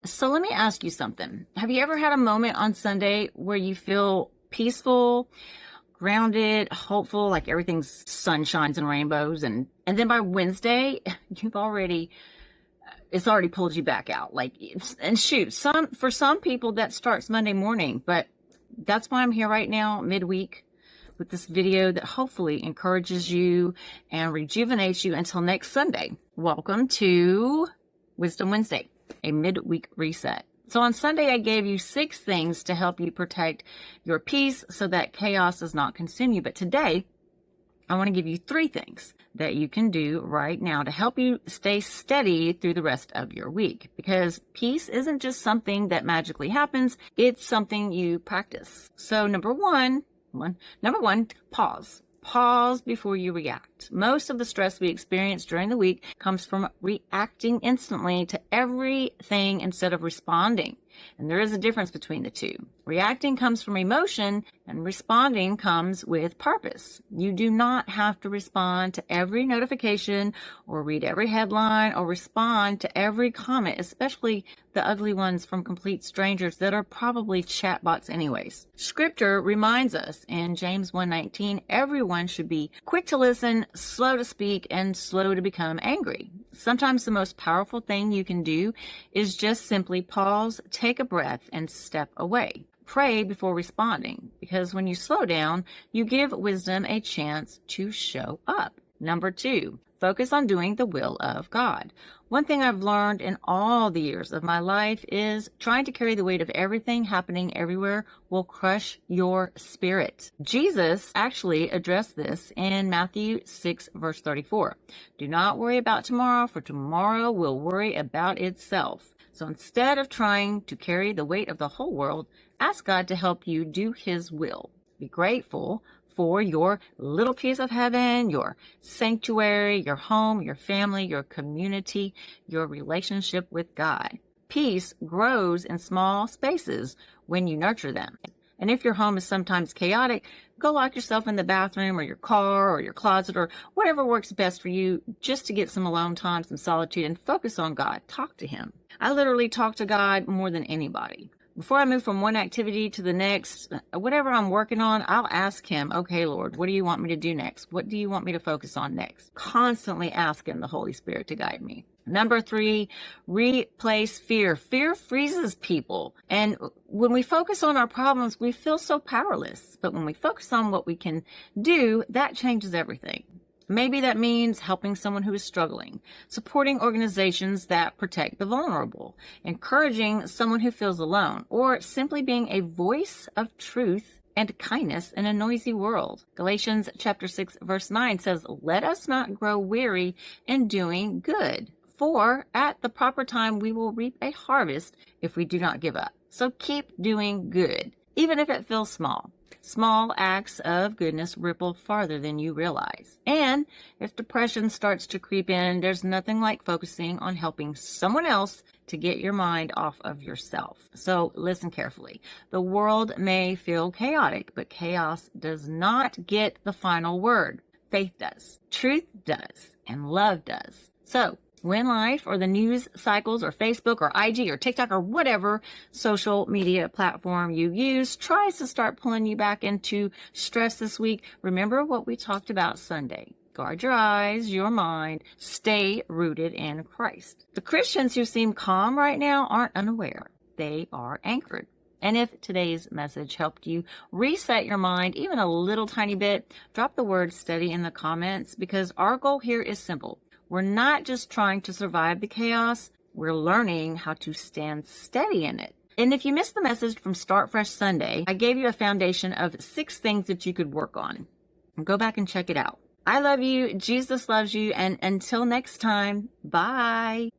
So let me ask you something. Have you ever had a moment on Sunday where you feel peaceful, grounded, hopeful, like everything's sunshines and rainbows, and then by Wednesday, it's already pulled you back out. And shoot, for some people that starts Monday morning, but that's why I'm here right now, midweek, with this video that hopefully encourages you and rejuvenates you until next Sunday. Welcome to Wisdom Wednesday, a midweek reset. So on Sunday, I gave you 6 things to help you protect your peace so that chaos does not consume you. But today, I want to give you 3 things that you can do right now to help you stay steady through the rest of your week. Because peace isn't just something that magically happens, it's something you practice. So number one, pause. Pause before you react. Most of the stress we experience during the week comes from reacting instantly to everything instead of responding. And there is a difference between the two. Reacting comes from emotion and responding comes with purpose. You do not have to respond to every notification or read every headline or respond to every comment, especially the ugly ones from complete strangers that are probably chatbots anyways. Scripture reminds us in James 1:19, everyone should be quick to listen, slow to speak, and slow to become angry. Sometimes the most powerful thing you can do is just simply pause, take a breath, and step away. Pray before responding, because when you slow down, you give wisdom a chance to show up. Number 2, focus on doing the will of God. One thing I've learned in all the years of my life is trying to carry the weight of everything happening everywhere will crush your spirit. Jesus actually addressed this in Matthew 6, verse 34. Do not worry about tomorrow, for tomorrow will worry about itself. So instead of trying to carry the weight of the whole world, ask God to help you do His will. Be grateful for your little piece of heaven, your sanctuary, your home, your family, your community, your relationship with God. Peace grows in small spaces when you nurture them. And if your home is sometimes chaotic, go lock yourself in the bathroom or your car or your closet or whatever works best for you just to get some alone time, some solitude, and focus on God. Talk to Him. I literally talk to God more than anybody. Before I move from one activity to the next, whatever I'm working on, I'll ask Him, okay, Lord, what do you want me to do next? What do you want me to focus on next? Constantly asking the Holy Spirit to guide me. Number 3, replace fear. Fear freezes people. And when we focus on our problems, we feel so powerless. But when we focus on what we can do, that changes everything. Maybe that means helping someone who is struggling, supporting organizations that protect the vulnerable, encouraging someone who feels alone, or simply being a voice of truth and kindness in a noisy world. Galatians chapter 6, verse 9 says, let us not grow weary in doing good, for at the proper time we will reap a harvest if we do not give up. So keep doing good, even if it feels small. Small acts of goodness ripple farther than you realize. And if depression starts to creep in, there's nothing like focusing on helping someone else to get your mind off of yourself. So listen carefully. The world may feel chaotic, but chaos does not get the final word. Faith does, truth does, and love does. So when life or the news cycles or Facebook or IG or TikTok or whatever social media platform you use tries to start pulling you back into stress this week, remember what we talked about Sunday. Guard your eyes, your mind, stay rooted in Christ. The Christians who seem calm right now aren't unaware. They are anchored. And if today's message helped you reset your mind even a little tiny bit, drop the word steady in the comments, because our goal here is simple. We're not just trying to survive the chaos, we're learning how to stand steady in it. And if you missed the message from Start Fresh Sunday, I gave you a foundation of 6 things that you could work on. Go back and check it out. I love you, Jesus loves you, and until next time, bye.